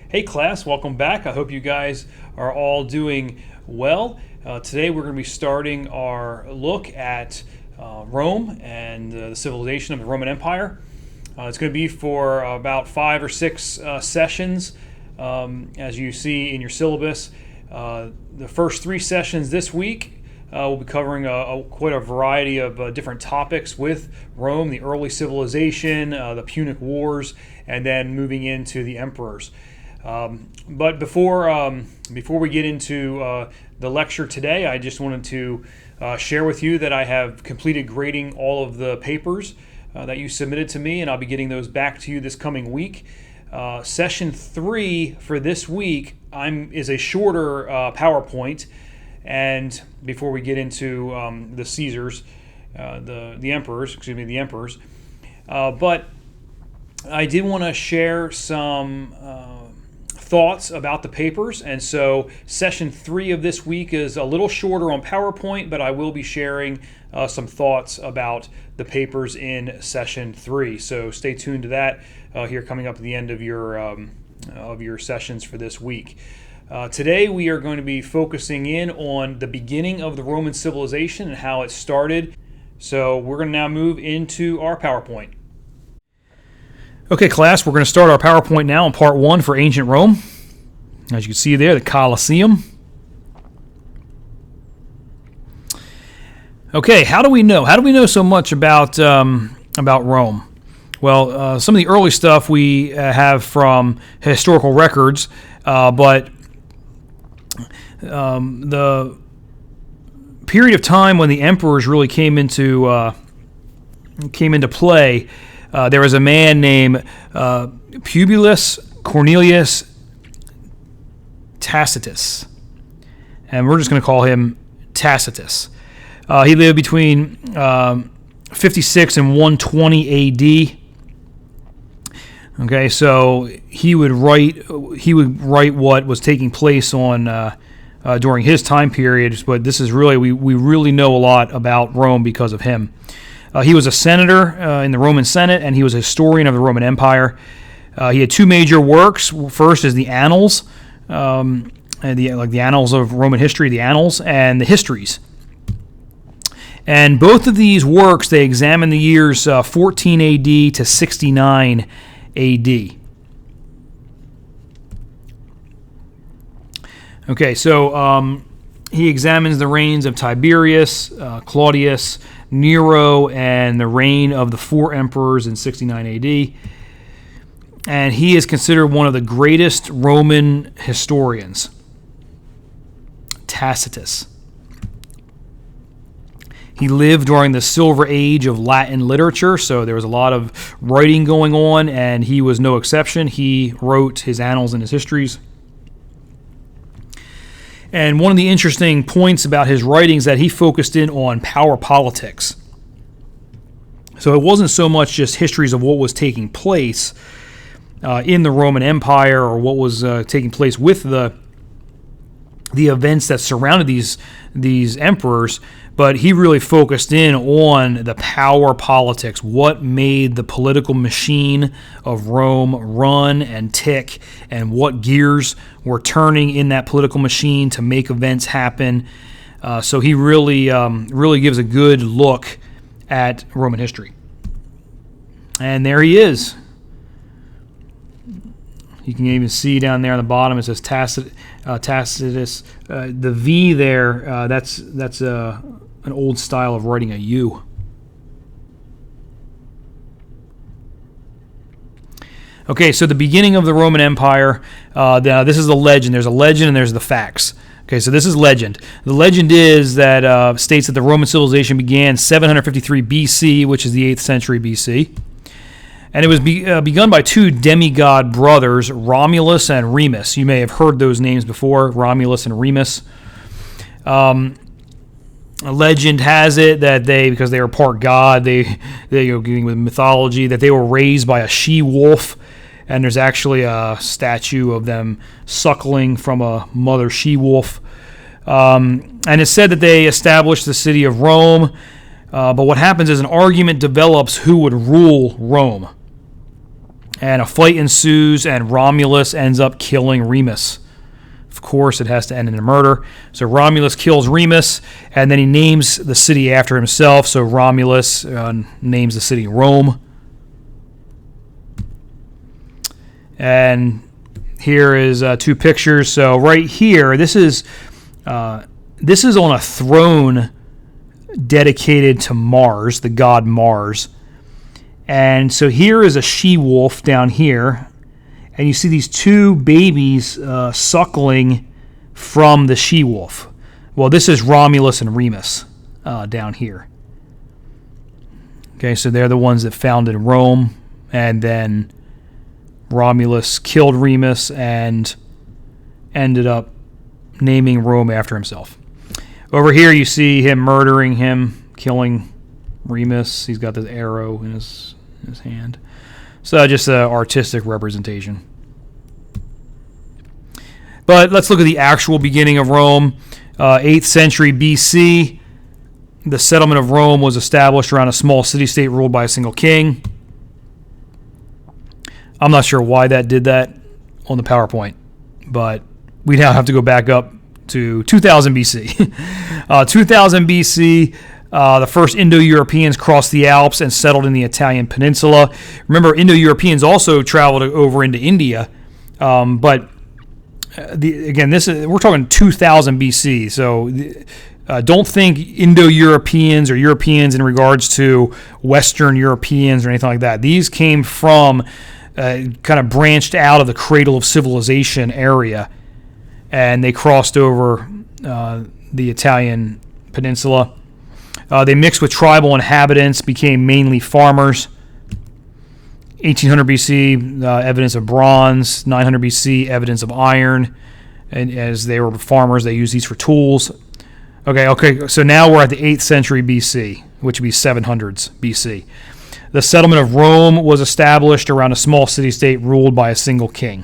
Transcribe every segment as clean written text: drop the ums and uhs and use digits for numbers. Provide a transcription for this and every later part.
Hey class, welcome back. I hope you guys are all doing well. Today we're going to be starting our look at Rome and the civilization of the Roman Empire. It's going to be for about 5 or 6 sessions, as you see in your syllabus. The first 3 sessions this week we'll be covering quite a variety of different topics with Rome, the early civilization, the Punic Wars, and then moving into the emperors. But before we get into the lecture today, I just wanted to share with you that I have completed grading all of the papers that you submitted to me, and I'll be getting those back to you this coming week. Session 3 for this week is a shorter PowerPoint, and before we get into the Caesars, the emperors, but I did want to share some thoughts about the papers, and so session 3 of this week is a little shorter on PowerPoint, but I will be sharing some thoughts about the papers in session 3. So stay tuned to that here coming up at the end of your sessions for this week. Today we are going to be focusing in on the beginning of the Roman civilization and how it started. So we're going to now move into our PowerPoint. Okay, class, we're going to start our PowerPoint now on part 1 for ancient Rome. As you can see there, the Colosseum. Okay, how do we know? How do we know so much about Rome? Well, some of the early stuff we have from historical records, but the period of time when the emperors really came into play. There was a man named Publius Cornelius Tacitus, and we're just going to call him Tacitus. He lived between 56 and 120 AD. Okay, so he would write what was taking place on during his time period. But this is really we really know a lot about Rome because of him. He was a senator in the Roman Senate, and he was a historian of the Roman Empire. He had 2 major works. First is the Annals, the Annals of Roman history, the Annals, and the Histories. And both of these works, they examine the years 14 AD to 69 AD. Okay, so he examines the reigns of Tiberius, Claudius, Nero, and the reign of the 4 emperors in 69 AD. And he is considered one of the greatest Roman historians, Tacitus. He lived during the Silver Age of Latin literature, so there was a lot of writing going on, and he was no exception. He wrote his annals and his histories. And one of the interesting points about his writings that he focused in on power politics. So it wasn't so much just histories of what was taking place in the Roman Empire or what was taking place with the events that surrounded these emperors, but he really focused in on the power politics, what made the political machine of Rome run and tick, and what gears were turning in that political machine to make events happen. So he really gives a good look at Roman history. And there he is. You can even see down there on the bottom it says Tacitus. The V there, that's an old style of writing a U. Okay, so the beginning of the Roman Empire. This is the legend. There's a legend and there's the facts. Okay, so this is legend. The legend is that states that the Roman civilization began 753 BC, which is the 8th century BC. And it was begun by 2 demigod brothers, Romulus and Remus. You may have heard those names before, Romulus and Remus. A legend has it that because they were part god, they getting with mythology, that they were raised by a she-wolf, and there's actually a statue of them suckling from a mother she-wolf. And it's said that they established the city of Rome, but what happens is an argument develops who would rule Rome. And a fight ensues, and Romulus ends up killing Remus. Of course, it has to end in a murder. So Romulus kills Remus, and then he names the city after himself. So Romulus names the city Rome. And here is two pictures. So right here, this is on a throne dedicated to Mars, the god Mars. And so here is a she-wolf down here, and you see these two babies suckling from the she-wolf. Well, this is Romulus and Remus down here. Okay, so they're the ones that founded Rome, and then Romulus killed Remus and ended up naming Rome after himself. Over here you see him murdering him, killing Remus. He's got this arrow in his hand. So just an artistic representation. But let's look at the actual beginning of Rome. 8th century BC, the settlement of Rome was established around a small city-state ruled by a single king. I'm not sure why that did that on the PowerPoint, but we now have to go back up to 2000 BC. 2000 BC, the first Indo-Europeans crossed the Alps and settled in the Italian peninsula. Remember, Indo-Europeans also traveled over into India, but we're talking 2000 BC. So don't think Indo-Europeans or Europeans in regards to Western Europeans or anything like that. These came from kind of branched out of the cradle of civilization area, and they crossed over the Italian peninsula. They mixed with tribal inhabitants, became mainly farmers. 1800 BC, evidence of bronze. 900 BC, evidence of iron. And as they were farmers, they used these for tools. Okay, so now we're at the 8th century BC, which would be 700s BC. The settlement of Rome was established around a small city-state ruled by a single king.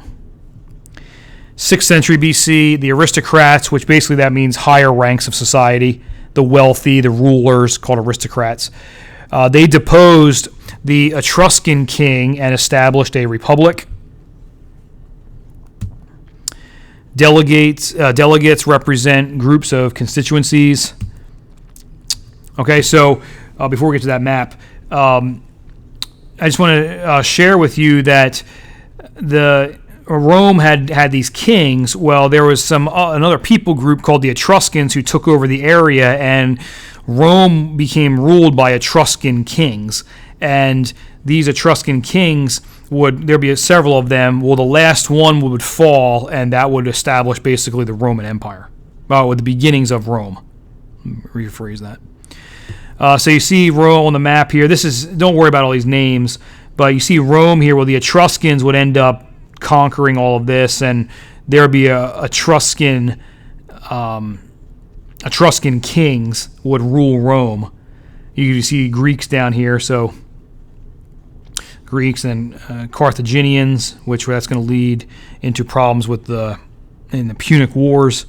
6th century BC, the aristocrats, which basically that means higher ranks of society, the wealthy, the rulers, called aristocrats, they deposed the Etruscan king and established a republic. Delegates represent groups of constituencies. Okay, so before we get to that map, I just want to share with you that Rome had these kings. Well, there was another people group called the Etruscans who took over the area, and Rome became ruled by Etruscan kings. And these Etruscan kings there'd be several of them. Well, the last one would fall, and that would establish basically the Roman Empire, with the beginnings of Rome. Rephrase that. So you see Rome on the map here. Don't worry about all these names, but you see Rome here. Well, the Etruscans would end up conquering all of this, and there would be Etruscan kings would rule Rome. You see Greeks down here, so Greeks and Carthaginians, which that's going to lead into problems in the Punic Wars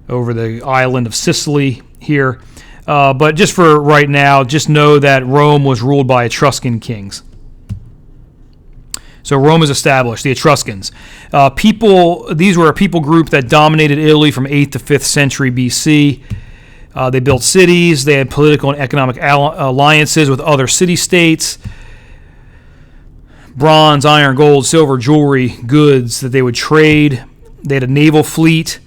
over the island of Sicily here. But just for right now, just know that Rome was ruled by Etruscan kings. So Rome is established, the Etruscans. These were a people group that dominated Italy from 8th to 5th century BC. They built cities. They had political and economic alliances with other city-states. Bronze, iron, gold, silver, jewelry, goods that they would trade. They had a naval fleet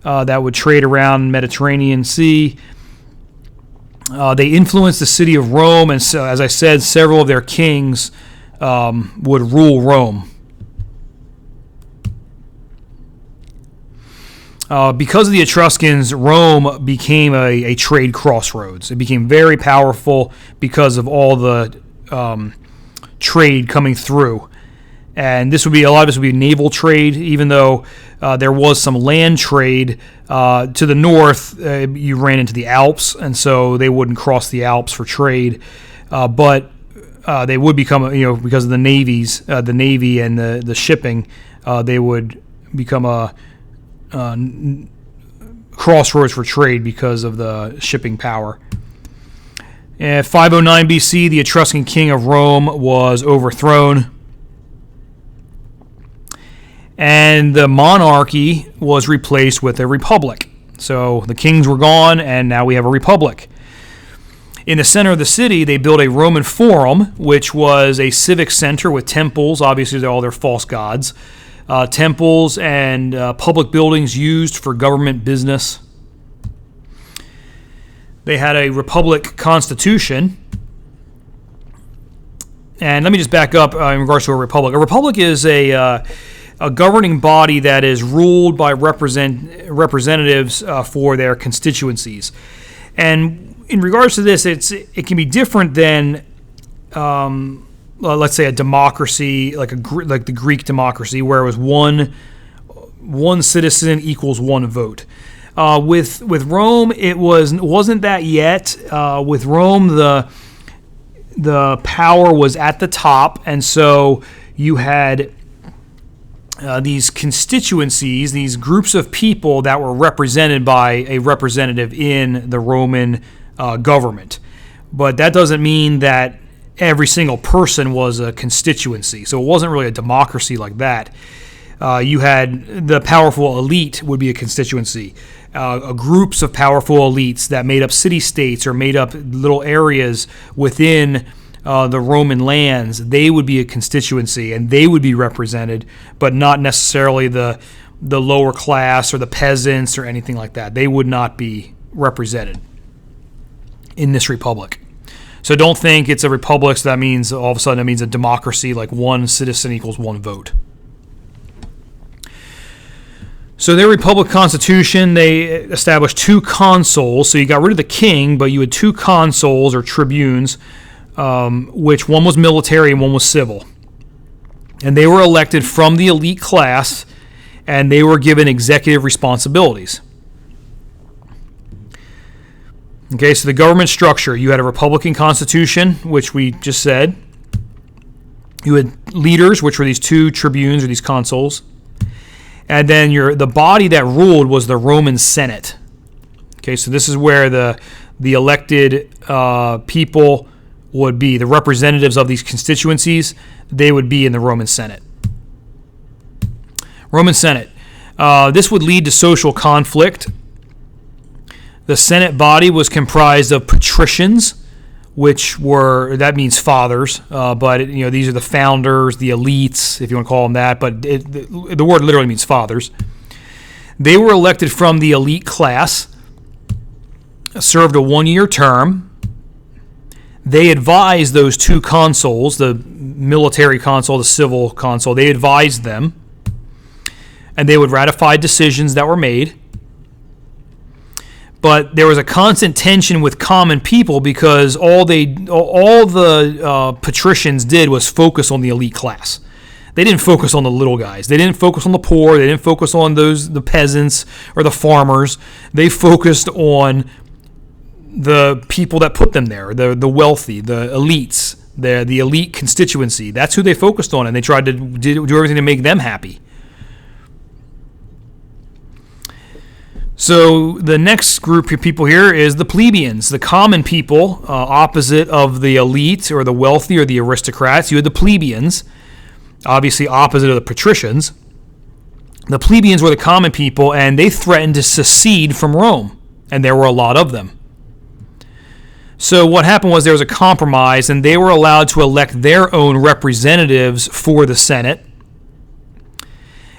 that would trade around the Mediterranean Sea. They influenced the city of Rome, and so, as I said, several of their kings would rule Rome. Because of the Etruscans, Rome became a trade crossroads. It became very powerful because of all the trade coming through. And a lot of this would be naval trade, even though there was some land trade. To the north, you ran into the Alps, and so they wouldn't cross the Alps for trade. But they would become, because of the Navy and the shipping, they would become a crossroads for trade because of the shipping power. In 509 BC, the Etruscan king of Rome was overthrown. and the monarchy was replaced with a republic. So the kings were gone, and now we have a republic. In the center of the city, they built a Roman Forum, which was a civic center with temples. Obviously, they're all their false gods. Temples and public buildings used for government business. They had a republic constitution. And let me just back up in regards to a republic. A republic is a governing body that is ruled by representatives for their constituencies. And in regards to this, it can be different than, let's say, a democracy, like the Greek democracy, where it was one citizen equals one vote. With Rome, it wasn't that yet. With Rome, the power was at the top, and so you had these constituencies, these groups of people that were represented by a representative in the Roman government. But that doesn't mean that every single person was a constituency. So it wasn't really a democracy like that. You had the powerful elite would be a constituency. Groups of powerful elites that made up city-states or made up little areas within the Roman lands, they would be a constituency, and they would be represented, but not necessarily the lower class or the peasants or anything like that. They would not be represented in this republic. So don't think it's a republic, so that means all of a sudden it means a democracy, like one citizen equals one vote. So their republic constitution, they established two consuls. So you got rid of the king, but you had two consuls or tribunes, which one was military and one was civil. And they were elected from the elite class, and they were given executive responsibilities. Okay, so the government structure, you had a republican constitution, which we just said. You had leaders, which were these two tribunes or these consuls. And then the body that ruled was the Roman Senate. Okay, so this is where the elected people would be, the representatives of these constituencies, they would be in the Roman Senate. Roman Senate. This would lead to social conflict. The Senate body was comprised of patricians, that means fathers, but these are the founders, the elites, if you want to call them that, but the word literally means fathers. They were elected from the elite class, served a 1-year term. They advised those two consuls, the military consul, the civil consul, they advised them, and they would ratify decisions that were made. But there was a constant tension with common people because all the patricians did was focus on the elite class. They didn't focus on the little guys. They didn't focus on the poor. They didn't focus on the peasants or the farmers. They focused on the people that put them there, the wealthy, the elites, the elite constituency. That's who they focused on, and they tried to do everything to make them happy. So the next group of people here is the plebeians, the common people, opposite of the elite or the wealthy or the aristocrats. You had the plebeians, obviously opposite of the patricians. The plebeians were the common people, and they threatened to secede from Rome, and there were a lot of them. So what happened was there was a compromise, and they were allowed to elect their own representatives for the Senate.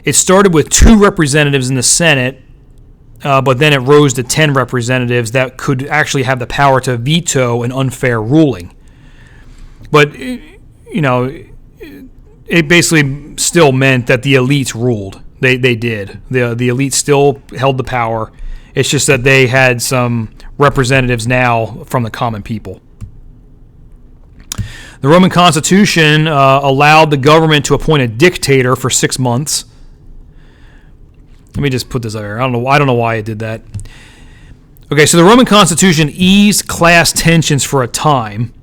It started with 2 representatives in the Senate, but then it rose to 10 representatives that could actually have the power to veto an unfair ruling. But, it basically still meant that the elites ruled. They did. The elites still held the power. It's just that they had some representatives now from the common people. The Roman Constitution allowed the government to appoint a dictator for 6 months. Let me just put this out here. I don't know why it did that. Okay, so the Roman Constitution eased class tensions for a time.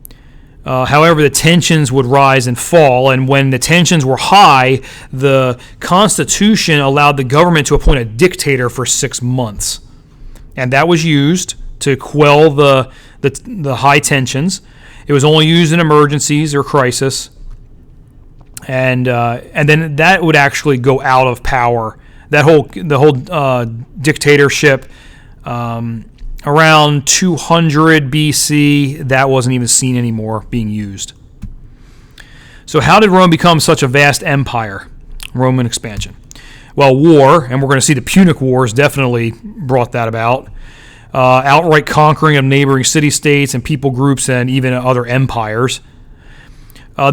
However, the tensions would rise and fall, and when the tensions were high, the Constitution allowed the government to appoint a dictator for 6 months. And that was used to quell the high tensions. It was only used in emergencies or crisis. and then that would actually go out of power. The whole dictatorship around 200 BC, that wasn't even seen anymore being used. So how did Rome become such a vast empire? Roman expansion. Well, war, and we're going to see the Punic Wars definitely brought that about. Outright conquering of neighboring city-states and people groups and even other empires.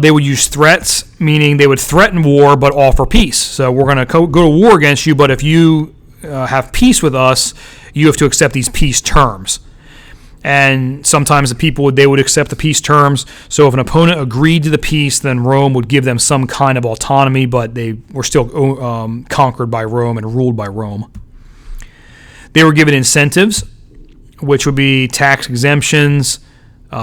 They would use threats, meaning they would threaten war but offer peace. So we're going to go to war against you, but if you have peace with us, you have to accept these peace terms. And sometimes the people would accept the peace terms. So if an opponent agreed to the peace, then Rome would give them some kind of autonomy, but they were still conquered by Rome and ruled by Rome. They were given incentives, which would be tax exemptions,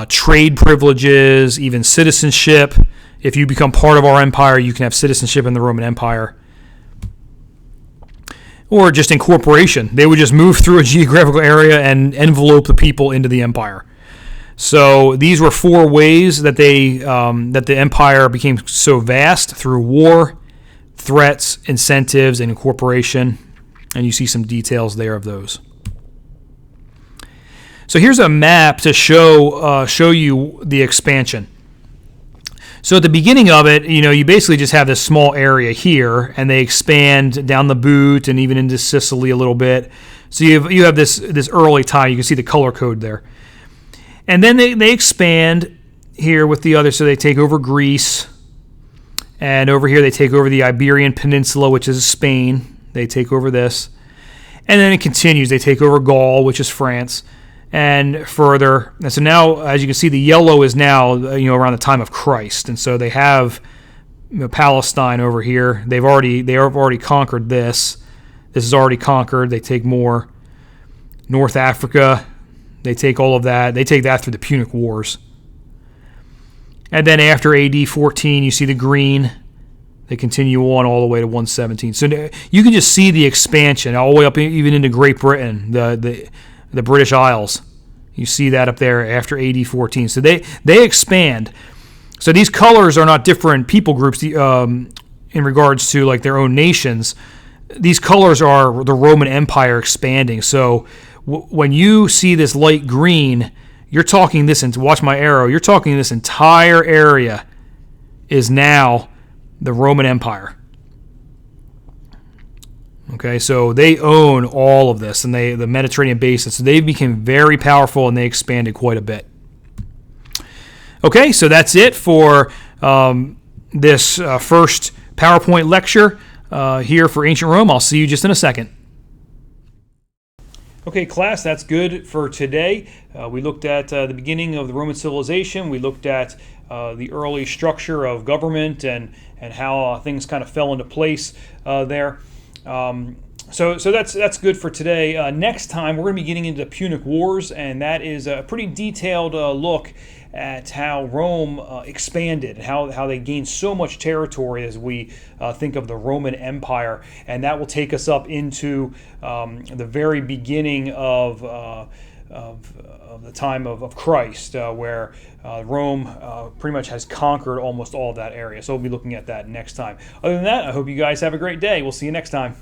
trade privileges, even citizenship. If you become part of our empire, you can have citizenship in the Roman Empire. Or just incorporation. They would just move through a geographical area and envelope the people into the empire. So these were 4 ways that that the empire became so vast: through war, threats, incentives, and incorporation. And you see some details there of those. So here's a map to show you the expansion. So at the beginning of it, you basically just have this small area here, and they expand down the boot and even into Sicily a little bit. So you have this early time. You can see the color code there. And then they expand here with the other. So they take over Greece, and over here they take over the Iberian Peninsula, which is Spain. They take over this. And then it continues. They take over Gaul, which is France, and further. And so now, as you can see, the yellow is now around the time of Christ, and so they have Palestine over here. They have already conquered this. This is already conquered. They take more. North Africa, they take all of that. They take that through the Punic Wars. And then after AD 14, you see the green. They continue on all the way to 117. So you can just see the expansion all the way up even into Great Britain, the British Isles. You see that up there after AD 14. So they expand. So these colors are not different people groups in regards to like their own nations. These colors are the Roman Empire expanding. So when you see this light green, you're talking this, and watch my arrow, you're talking this entire area is now the Roman Empire. Okay, so they own all of this, and the Mediterranean basin. So they became very powerful, and they expanded quite a bit. Okay, so that's it for this first PowerPoint lecture here for Ancient Rome. I'll see you just in a second. Okay, class, that's good for today. We looked at the beginning of the Roman civilization. We looked at the early structure of government and how things kind of fell into place there. So that's good for today. Next time, we're going to be getting into the Punic Wars, and that is a pretty detailed look at how Rome expanded, how they gained so much territory as we think of the Roman Empire, and that will take us up into the very beginning of the time of Christ, where Rome pretty much has conquered almost all of that area. So we'll be looking at that next time. Other than that, I hope you guys have a great day. We'll see you next time.